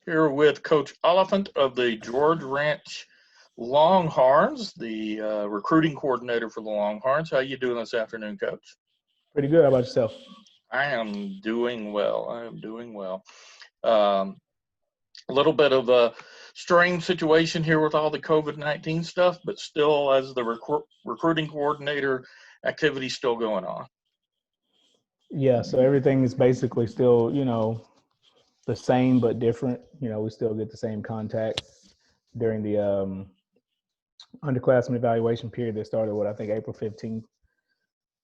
Here with Coach Oliphant of the George Ranch Longhorns, the recruiting coordinator for the Longhorns. How you doing this afternoon, Coach? Pretty good. How about yourself? I am doing well. I am doing well. Um, a little bit of a strange situation here with all the COVID-19 stuff, but still, as the recruiting coordinator, activity still going on. Yeah, so everything is basically still, the same but different. We still get the same contact during the underclassmen evaluation period that started, what I think April 15th.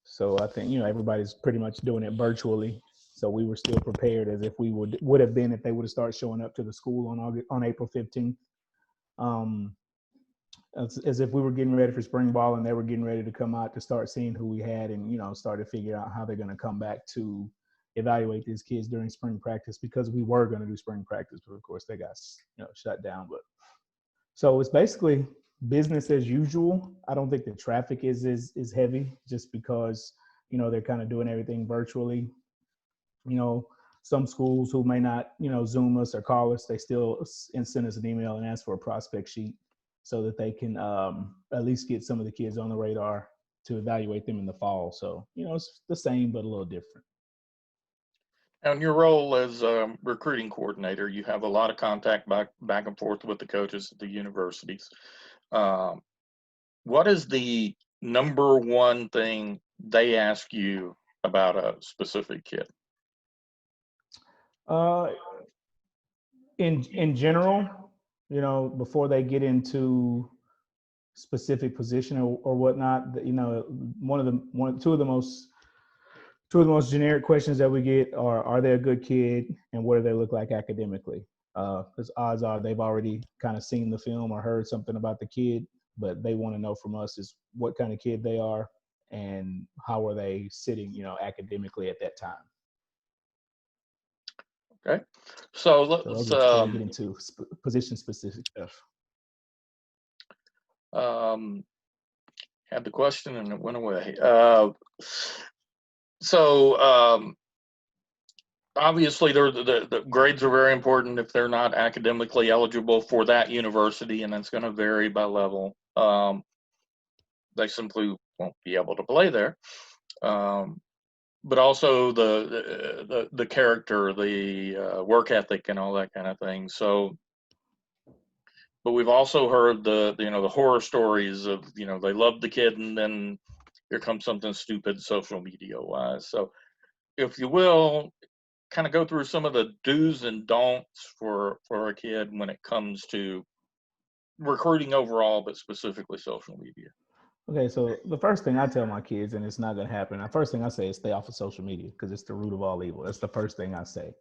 So I think, everybody's pretty much doing it virtually. So we were still prepared as if we would have been if they would have started showing up to the school on April 15th. Um, as if we were getting ready for spring ball and they were getting ready to come out to start seeing who we had and start to figure out how they're going to come back to evaluate these kids during spring practice, because we were going to do spring practice, but of course they got shut down. But so it's basically business as usual. I don't think the traffic is heavy, just because they're kind of doing everything virtually. you know some schools who may not Zoom us or call us, they still send us an email and ask for a prospect sheet so that they can at least get some of the kids on the radar to evaluate them in the fall. So it's the same but a little different. Now, in your role as recruiting coordinator, you have a lot of contact back and forth with the coaches at the universities. Um, what is the number one thing they ask you about a specific kid? uh in general, before they get into specific position or whatnot, two of the most generic questions that we get are they a good kid and what do they look like academically? Because odds are they've already kind of seen the film or heard something about the kid, but they want to know from us is what kind of kid they are and how are they sitting, academically at that time. Okay, so So let's those are before we get into position specific stuff. um, had the question and it went away. So obviously, the grades are very important if they're not academically eligible for that university, and that's going to vary by level. They simply won't be able to play there. Um, but also the character, the work ethic, and all that kind of thing. So, but we've also heard the horror stories of they love the kid and then here comes something stupid social media wise. So, if you will, kind of go through some of the do's and don'ts for a kid when it comes to recruiting overall, but specifically social media. Okay, so the first thing I tell my kids, and it's not going to happen, the first thing I say is stay off of social media because it's the root of all evil. That's the first thing I say,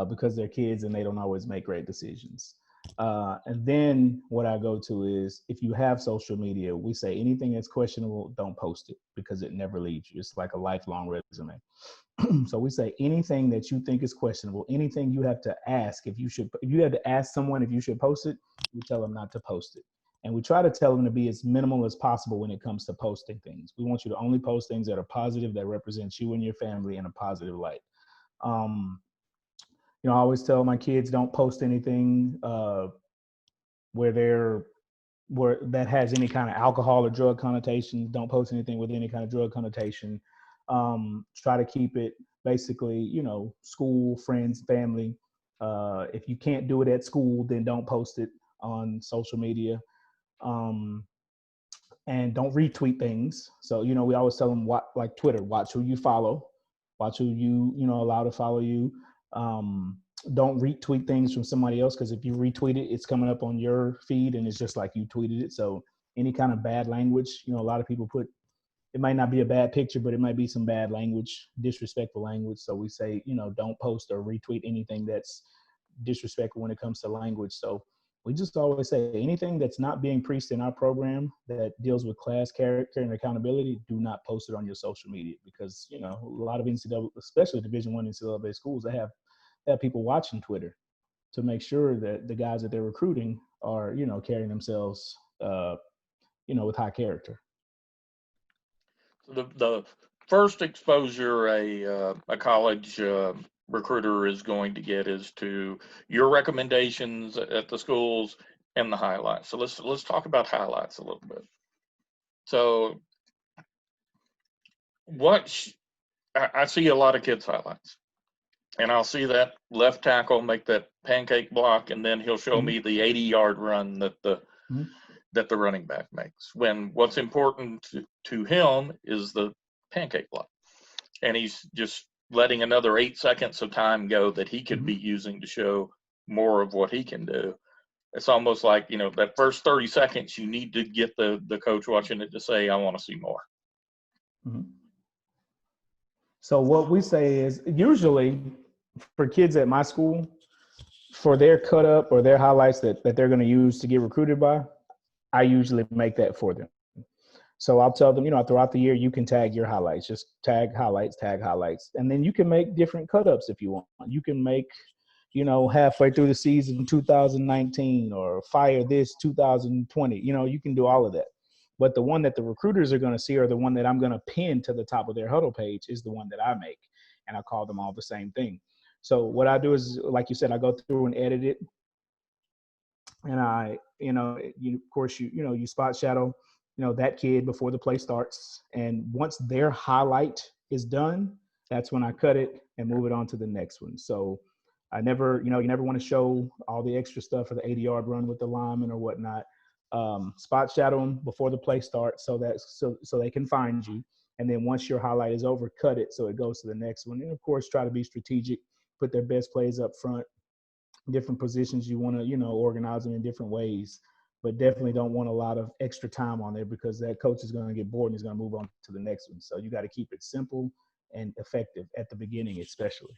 because they're kids and they don't always make great decisions. And then what I go to is if you have social media, we say anything that's questionable, don't post it because it never leaves you. It's like a lifelong resume. So we say anything that you think is questionable, anything you have to ask if you had to ask someone if you should post it, we tell them not to post it. And we try to tell them to be as minimal as possible when it comes to posting things. We want you to only post things that are positive, that represent you and your family in a positive light. Um, I always tell my kids don't post anything where they're where that has any kind of alcohol or drug connotation. Don't post anything with any kind of drug connotation. Try to keep it basically, school, friends, family. If you can't do it at school, then don't post it on social media. Um, and don't retweet things. So, we always tell them, like Twitter, watch who you follow, watch who allow to follow you. Um, don't retweet things from somebody else, because if you retweet it, it's coming up on your feed and it's just like you tweeted it. So any kind of bad language, a lot of people put, it might not be a bad picture, but it might be some bad language, disrespectful language. So we say, don't post or retweet anything that's disrespectful when it comes to language. So we just always say anything that's not being preached in our program that deals with class character and accountability, do not post it on your social media, because a lot of NCAA, especially Division I NCAA schools, they have people watching Twitter to make sure that the guys that they're recruiting are carrying themselves with high character. So the first exposure a college recruiter is going to get is to your recommendations at the schools and the highlights. So let's talk about highlights a little bit. So I see a lot of kids highlights, and I'll see that left tackle make that pancake block, and then he'll show me the 80-yard run that the running back makes. When what's important to him is the pancake block, and he's just letting another 8 seconds of time go that he could be using to show more of what he can do. It's almost like, that first 30 seconds, you need to get the coach watching it to say, I want to see more. So what we say is usually for kids at my school, for their cut up or their highlights that they're going to use to get recruited by, I usually make that for them. So I'll tell them, throughout the year, you can tag your highlights, just tag highlights. And then you can make different cut ups if you want. You can make, halfway through the season 2019 or fire this 2020. You can do all of that. But the one that the recruiters are going to see, or the one that I'm going to pin to the top of their huddle page, is the one that I make. And I call them all the same thing. So what I do is, like you said, I go through and edit it. And I, of course, you spot shadow, that kid before the play starts. And once their highlight is done, that's when I cut it and move it on to the next one. So I never, you never want to show all the extra stuff for the 80-yard run with the lineman or whatnot. Spot shadow them before the play starts so they can find you. And then once your highlight is over, cut it so it goes to the next one. And of course, try to be strategic, put their best plays up front. Different positions you want to, organize them in different ways, but definitely don't want a lot of extra time on there because that coach is going to get bored and he's going to move on to the next one. So you got to keep it simple and effective at the beginning, especially.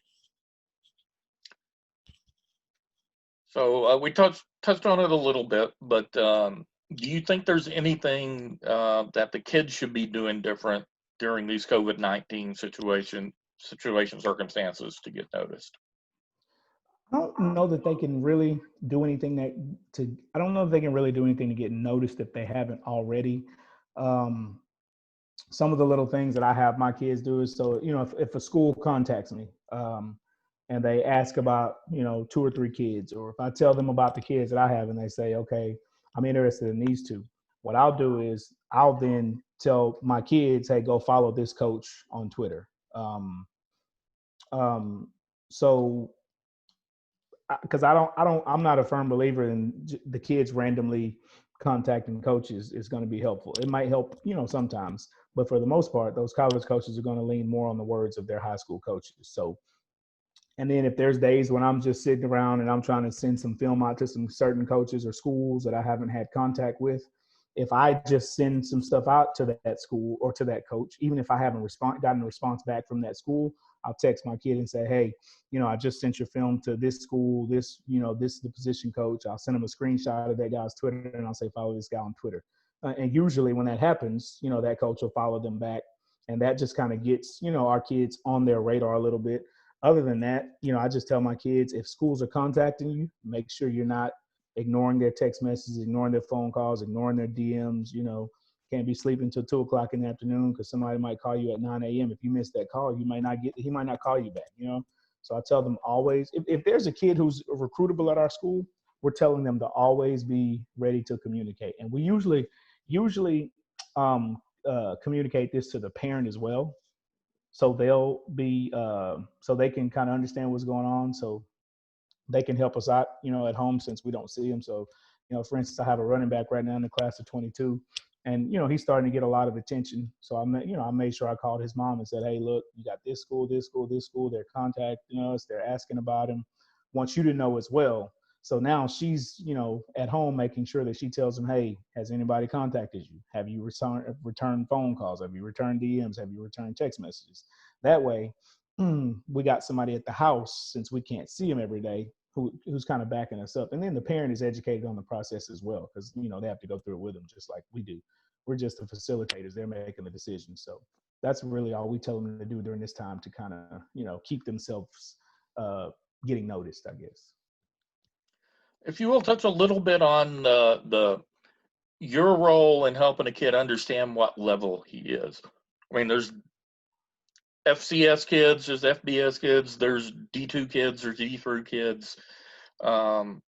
So we touched on it a little bit, but do you think there's anything that the kids should be doing different during these COVID-19 circumstances to get noticed? I don't know that they can really do anything I don't know if they can really do anything to get noticed if they haven't already. Some of the little things that I have my kids do is, so, if a school contacts me, and they ask about, 2 or 3 kids, or if I tell them about the kids that I have and they say, okay, I'm interested in these 2. What I'll do is I'll then tell my kids, hey, go follow this coach on Twitter. So because I'm not a firm believer in the kids randomly contacting coaches is going to be helpful. It might help, sometimes, but for the most part, those college coaches are going to lean more on the words of their high school coaches. So, and then if there's days when I'm just sitting around and I'm trying to send some film out to some certain coaches or schools that I haven't had contact with, if I just send some stuff out to that school or to that coach, even if I haven't gotten a response back from that school, I'll text my kid and say, hey, I just sent your film to this school, this is the position coach. I'll send them a screenshot of that guy's Twitter and I'll say, follow this guy on Twitter. And usually when that happens, that coach will follow them back. And that just kind of gets, our kids on their radar a little bit. Other than that, I just tell my kids, if schools are contacting you, make sure you're not ignoring their text messages, ignoring their phone calls, ignoring their DMs. Can't be sleeping till 2 o'clock in the afternoon because somebody might call you at 9 a.m. If you miss that call, he might not call you back, So I tell them always, if there's a kid who's recruitable at our school, we're telling them to always be ready to communicate. And we usually communicate this to the parent as well. So they'll be, so they can kind of understand what's going on. So they can help us out, at home since we don't see them. So, for instance, I have a running back right now in the class of 22, and, he's starting to get a lot of attention. So I made sure I called his mom and said, hey, look, you got this school, this school, this school. They're contacting us. They're asking about him. Want you to know as well. So now she's, at home making sure that she tells them, hey, has anybody contacted you? Have you returned phone calls? Have you returned DMs? Have you returned text messages? That way, we got somebody at the house, since we can't see them every day, who's kind of backing us up. And then the parent is educated on the process as well, because, they have to go through it with them just like we do. We're just the facilitators. They're making the decision. So that's really all we tell them to do during this time to kind of, keep themselves getting noticed, I guess. If you will touch a little bit on your role in helping a kid understand what level he is. I mean, FCS kids, there's FBS kids, there's D2 kids, there's D3 kids. Um,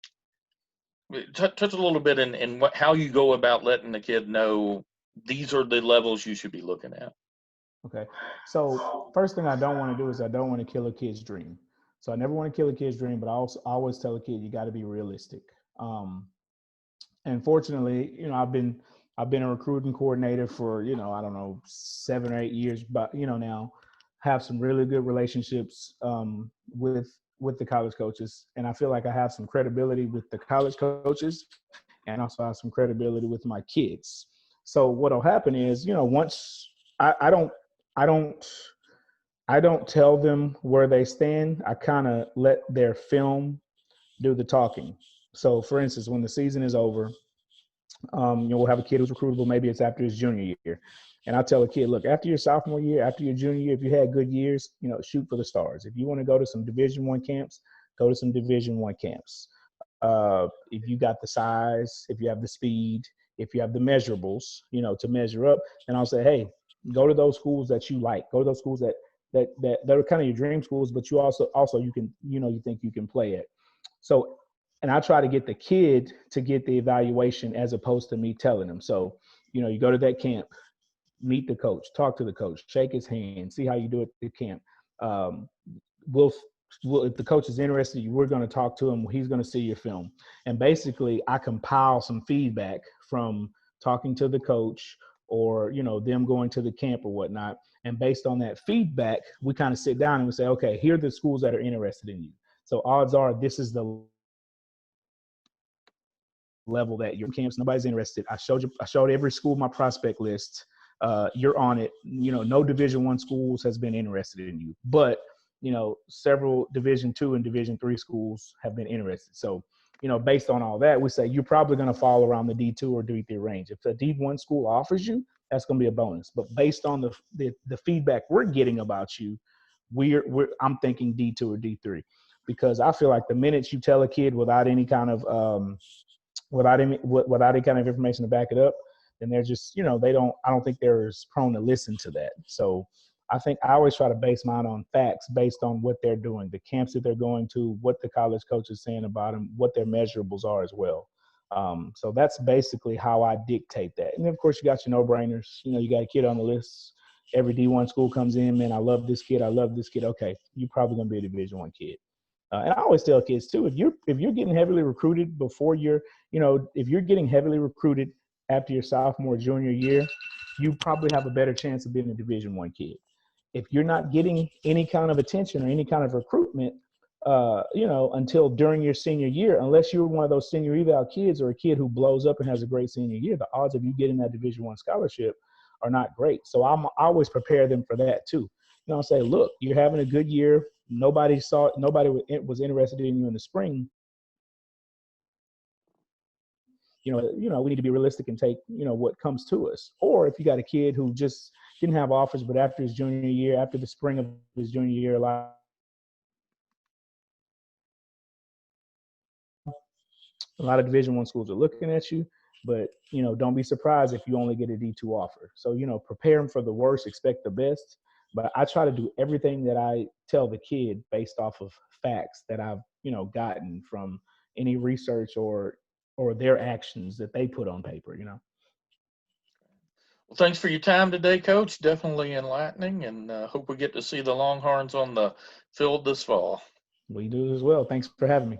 touch a little bit in how you go about letting the kid know these are the levels you should be looking at. Okay. So first thing I don't want to do is I don't want to kill a kid's dream. So I never want to kill a kid's dream, but I always tell a kid you got to be realistic. And fortunately, I've been a recruiting coordinator for, I don't know, 7 or 8 years, but now have some really good relationships with the college coaches, and I feel like I have some credibility with the college coaches, and also have some credibility with my kids. So what'll happen is, once I don't I don't I don't tell them where they stand. I kind of let their film do the talking. So for instance, when the season is over, we'll have a kid who's recruitable. Maybe it's after his junior year. And I'll tell a kid, look, after your sophomore year, after your junior year, if you had good years, shoot for the stars. If you want to go to some Division I camps, go to some Division I camps. If you got the size, if you have the speed, if you have the measurables, to measure up, then I'll say, hey, go to those schools that you like. Go to those schools that are kind of your dream schools, but you also you can, you think you can play at. So, and I try to get the kid to get the evaluation as opposed to me telling them. So, you go to that camp, meet the coach, talk to the coach, shake his hand, see how you do at the camp. Um, we'll, if the coach is interested, we're going to talk to him. He's going to see your film. And basically, I compile some feedback from talking to the coach or, them going to the camp or whatnot. And based on that feedback, we kind of sit down and we say, okay, here are the schools that are interested in you. So odds are this is the level that your camps, nobody's interested. I showed every school my prospect list. You're on it. No Division I schools has been interested in you, but several Division II and Division III schools have been interested. So, based on all that, we say you're probably going to fall around the D2 or D3 range. If the D1 school offers you, that's going to be a bonus. But based on the feedback we're getting about you, I'm thinking D2 or D3, because I feel like the minute you tell a kid without any kind of without any kind of information to back it up, then they're just, I don't think they're as prone to listen to that. So I think I always try to base mine on facts based on what they're doing, the camps that they're going to, what the college coach is saying about them, what their measurables are as well. So that's basically how I dictate that. And then, of course, you got your no-brainers. You got a kid on the list. Every D1 school comes in, man, I love this kid. Okay, you're probably going to be a Division I kid. And I always tell kids too, if you're getting heavily recruited before if you're getting heavily recruited after your sophomore, junior year, you probably have a better chance of being a Division I kid. If you're not getting any kind of attention or any kind of recruitment, until during your senior year, unless you're one of those senior eval kids or a kid who blows up and has a great senior year, the odds of you getting that Division I scholarship are not great. So I always prepare them for that too. I'll say, look, you're having a good year. Nobody was interested in you in the spring. We need to be realistic and take, what comes to us. Or if you got a kid who just didn't have offers, but after his junior year, after the spring of his junior year, a lot of Division I schools are looking at you, but don't be surprised if you only get a D2 offer. So prepare them for the worst, expect the best. But I try to do everything that I tell the kid based off of facts that I've gotten from any research or their actions that they put on paper. Well, thanks for your time today, Coach. Definitely enlightening, and hope we get to see the Longhorns on the field this fall. We do as well. Thanks for having me.